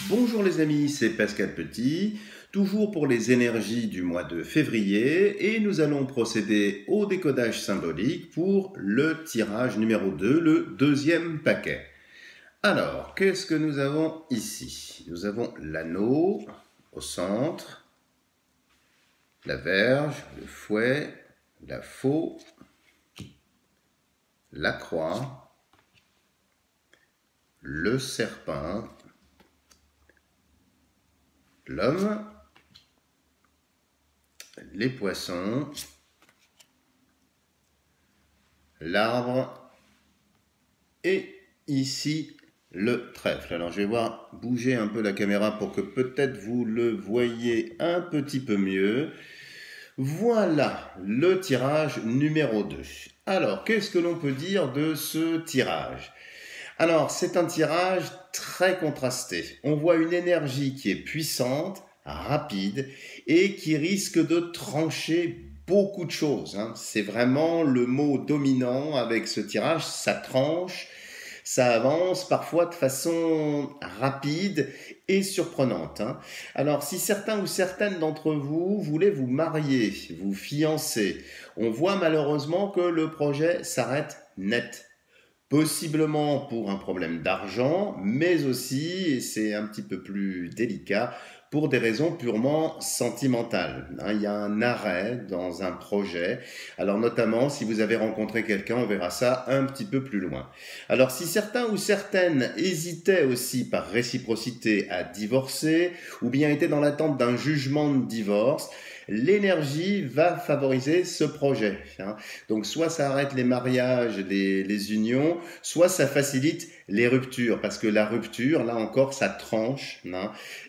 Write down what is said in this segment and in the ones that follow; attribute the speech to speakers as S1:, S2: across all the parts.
S1: Bonjour les amis, c'est Pascal Petit, toujours pour les énergies du mois de février et nous allons procéder au décodage symbolique pour le tirage numéro 2, le deuxième paquet. Alors, qu'est-ce que nous avons ici? Nous avons l'anneau au centre, la verge, le fouet, la faux, la croix, le serpent, l'homme, les poissons, l'arbre et ici le trèfle. Alors je vais voir bouger un peu la caméra pour que peut-être vous le voyez un petit peu mieux. Voilà le tirage numéro 2. Alors qu'est-ce que l'on peut dire de ce tirage? Alors c'est un tirage très contrasté. On voit une énergie qui est puissante, rapide et qui risque de trancher beaucoup de choses. C'est vraiment le mot dominant avec ce tirage, ça tranche, ça avance parfois de façon rapide et surprenante. Alors si certains ou certaines d'entre vous voulaient vous marier, vous fiancer, on voit malheureusement que le projet s'arrête net. Possiblement pour un problème d'argent, mais aussi, et c'est un petit peu plus délicat, pour des raisons purement sentimentales. Il y a un arrêt dans un projet. Alors notamment, si vous avez rencontré quelqu'un, on verra ça un petit peu plus loin. Alors si certains ou certaines hésitaient aussi par réciprocité à divorcer, ou bien étaient dans l'attente d'un jugement de divorce, l'énergie va favoriser ce projet. Donc soit ça arrête les mariages, les unions, soit ça facilite les ruptures, parce que la rupture, là encore, ça tranche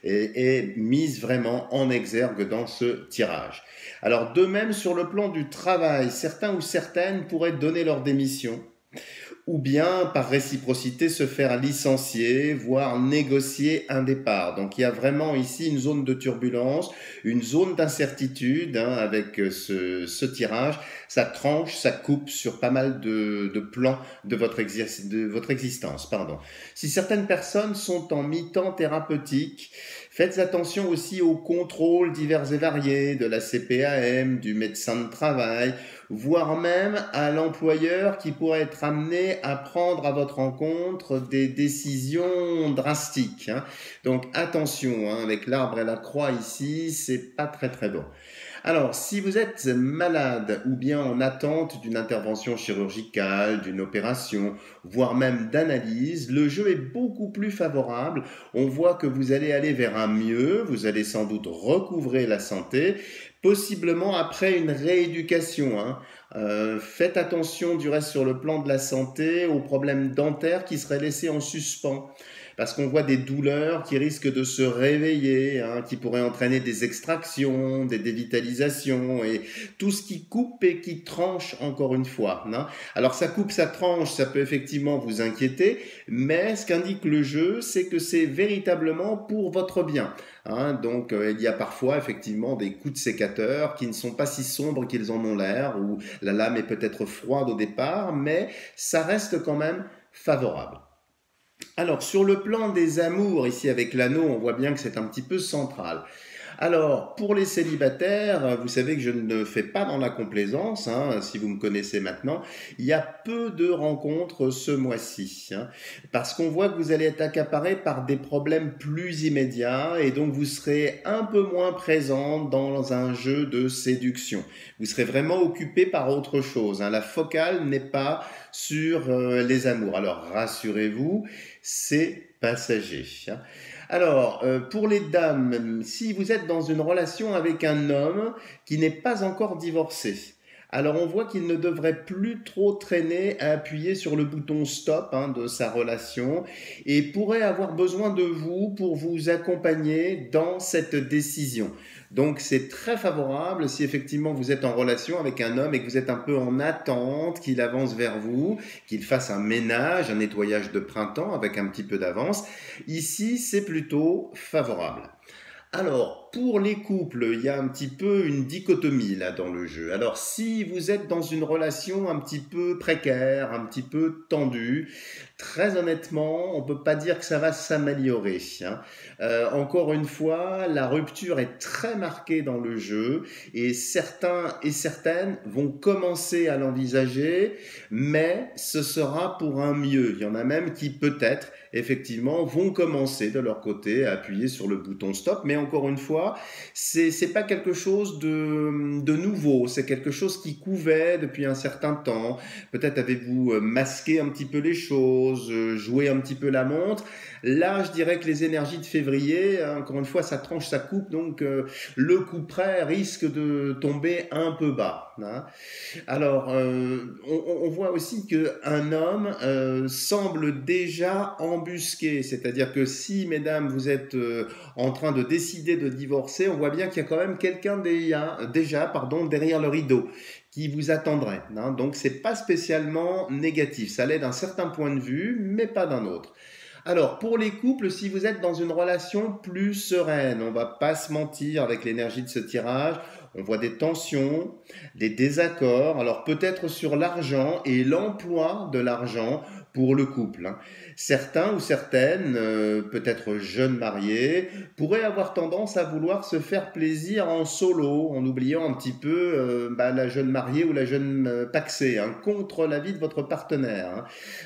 S1: et mise vraiment en exergue dans ce tirage. Alors de même sur le plan du travail, certains ou certaines pourraient donner leur démission, ou bien par réciprocité se faire licencier, voire négocier un départ. Donc il y a vraiment ici une zone de turbulence, une zone d'incertitude avec ce tirage. Ça tranche, ça coupe sur pas mal de plans de votre existence. Si certaines personnes sont en mi-temps thérapeutique, faites attention aussi aux contrôles divers et variés de la CPAM, du médecin de travail, voire même à l'employeur qui pourrait être amené à prendre à votre encontre des décisions drastiques. Donc attention, avec l'arbre et la croix ici, c'est pas très très bon. Alors, si vous êtes malade ou bien en attente d'une intervention chirurgicale, d'une opération, voire même d'analyse, le jeu est beaucoup plus favorable. On voit que vous allez aller vers un mieux, vous allez sans doute recouvrer la santé, possiblement après une rééducation. Faites attention du reste sur le plan de la santé aux problèmes dentaires qui seraient laissés en suspens, parce qu'on voit des douleurs qui risquent de se réveiller, qui pourraient entraîner des extractions, des dévitalisations et tout ce qui coupe et qui tranche encore une fois. Alors ça coupe, ça tranche, ça peut effectivement vous inquiéter, mais ce qu'indique le jeu, c'est que c'est véritablement pour votre bien. Donc il y a parfois effectivement des coups de sécateur qui ne sont pas si sombres qu'ils en ont l'air, où la lame est peut-être froide au départ, mais ça reste quand même favorable. Alors, sur le plan des amours, ici avec l'anneau, on voit bien que c'est un petit peu central. Alors, pour les célibataires, vous savez que je ne fais pas dans la complaisance, si vous me connaissez maintenant. Il y a peu de rencontres ce mois-ci, parce qu'on voit que vous allez être accaparé par des problèmes plus immédiats et donc vous serez un peu moins présent dans un jeu de séduction. Vous serez vraiment occupé par autre chose. La focale n'est pas sur les amours. Alors, rassurez-vous, c'est passager. Alors, pour les dames, si vous êtes dans une relation avec un homme qui n'est pas encore divorcé, alors on voit qu'il ne devrait plus trop traîner à appuyer sur le bouton stop de sa relation et pourrait avoir besoin de vous pour vous accompagner dans cette décision. Donc c'est très favorable si effectivement vous êtes en relation avec un homme et que vous êtes un peu en attente qu'il avance vers vous, qu'il fasse un ménage, un nettoyage de printemps avec un petit peu d'avance. Ici, c'est plutôt favorable. Alors, pour les couples, il y a un petit peu une dichotomie là dans le jeu. Alors, si vous êtes dans une relation un petit peu précaire, un petit peu tendue, très honnêtement, on peut pas dire que ça va s'améliorer, hein. Encore une fois, la rupture est très marquée dans le jeu et certains et certaines vont commencer à l'envisager, mais ce sera pour un mieux. Il y en a même qui peut-être effectivement vont commencer de leur côté à appuyer sur le bouton stop, mais encore une fois, c'est pas quelque chose de nouveau, c'est quelque chose qui couvait depuis un certain temps. Peut-être avez-vous masqué un petit peu les choses, joué un petit peu la montre. Là, je dirais que les énergies de février, encore une fois, ça tranche, ça coupe, donc le coup près risque de tomber un peu bas, hein. Alors, on voit aussi qu'un homme semble déjà embusqué, c'est-à-dire que si, mesdames, vous êtes en train de décider de divorcer, on voit bien qu'il y a quand même quelqu'un déjà derrière le rideau qui vous attendrait, hein. Donc, c'est pas spécialement négatif, ça l'est d'un certain point de vue, mais pas d'un autre. Alors, pour les couples, si vous êtes dans une relation plus sereine, on va pas se mentir avec l'énergie de ce tirage, on voit des tensions, des désaccords, alors peut-être sur l'argent et l'emploi de l'argent pour le couple, hein. Certains ou certaines, peut-être jeunes mariés, pourraient avoir tendance à vouloir se faire plaisir en solo, en oubliant un petit peu la jeune mariée ou la jeune pacsée, hein, contre l'avis de votre partenaire, hein.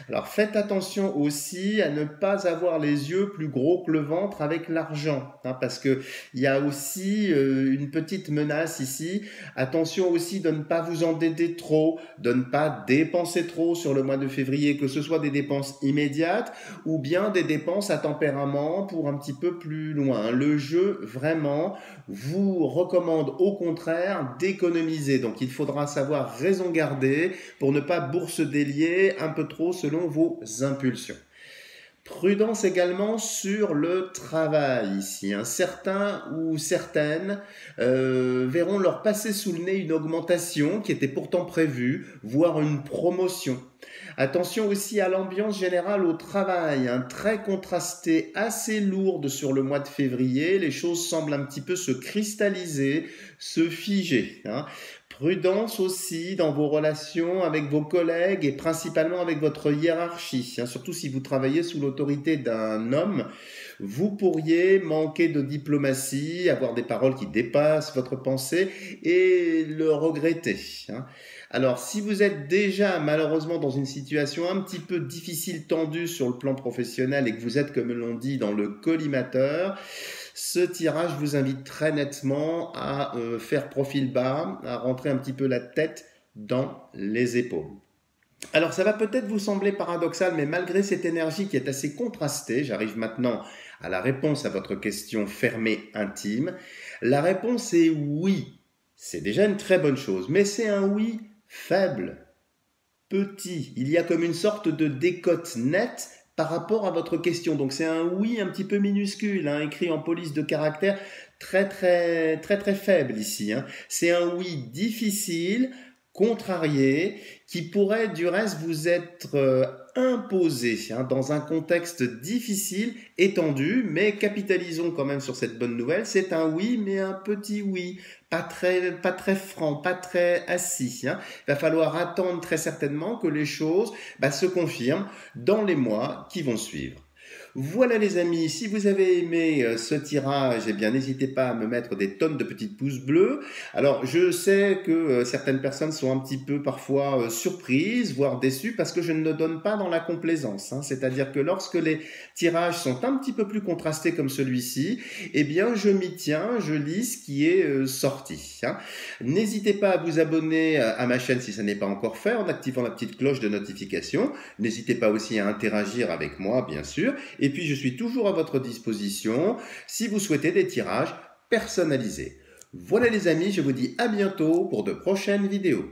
S1: Alors faites attention aussi à ne pas avoir les yeux plus gros que le ventre avec l'argent, hein, parce que il y a aussi une petite menace ici. Attention aussi de ne pas vous endetter trop, de ne pas dépenser trop sur le mois de février, que ce soit des dépenses immédiates ou bien des dépenses à tempérament pour un petit peu plus loin. Le jeu vraiment vous recommande au contraire d'économiser. Donc il faudra savoir raison garder pour ne pas bourse délier un peu trop selon vos impulsions. Prudence également sur le travail ici, hein. Certains ou certaines verront leur passer sous le nez une augmentation qui était pourtant prévue, voire une promotion. Attention aussi à l'ambiance générale au travail, hein, très contrastée, assez lourde sur le mois de février. Les choses semblent un petit peu se cristalliser, se figer, hein. Prudence aussi dans vos relations avec vos collègues et principalement avec votre hiérarchie, hein. Surtout si vous travaillez sous l'autorité d'un homme, vous pourriez manquer de diplomatie, avoir des paroles qui dépassent votre pensée et le regretter, hein. Alors, si vous êtes déjà malheureusement dans une situation un petit peu difficile, tendue sur le plan professionnel et que vous êtes, comme l'on dit, dans le collimateur, ce tirage vous invite très nettement à faire profil bas, à rentrer un petit peu la tête dans les épaules. Alors ça va peut-être vous sembler paradoxal, mais malgré cette énergie qui est assez contrastée, j'arrive maintenant à la réponse à votre question fermée intime. La réponse est oui. C'est déjà une très bonne chose, mais c'est un oui faible, petit. Il y a comme une sorte de décote nette par rapport à votre question. Donc c'est un oui un petit peu minuscule, hein, écrit en police de caractère, très faible ici, hein. C'est un oui difficile, contrarié, qui pourrait du reste vous être imposé, hein, dans un contexte difficile, étendu, mais capitalisons quand même sur cette bonne nouvelle. C'est un oui, mais un petit oui, pas très franc, pas très assis, hein. Il va falloir attendre très certainement que les choses se confirment dans les mois qui vont suivre. Voilà les amis, si vous avez aimé ce tirage, eh bien n'hésitez pas à me mettre des tonnes de petits pouces bleus. Alors je sais que certaines personnes sont un petit peu parfois surprises, voire déçues, parce que je ne donne pas dans la complaisance, hein. C'est-à-dire que lorsque les tirages sont un petit peu plus contrastés comme celui-ci, eh bien je m'y tiens, je lis ce qui est sorti, hein. N'hésitez pas à vous abonner à ma chaîne si ça n'est pas encore fait, en activant la petite cloche de notification. N'hésitez pas aussi à interagir avec moi, bien sûr. Et puis, je suis toujours à votre disposition si vous souhaitez des tirages personnalisés. Voilà les amis, je vous dis à bientôt pour de prochaines vidéos.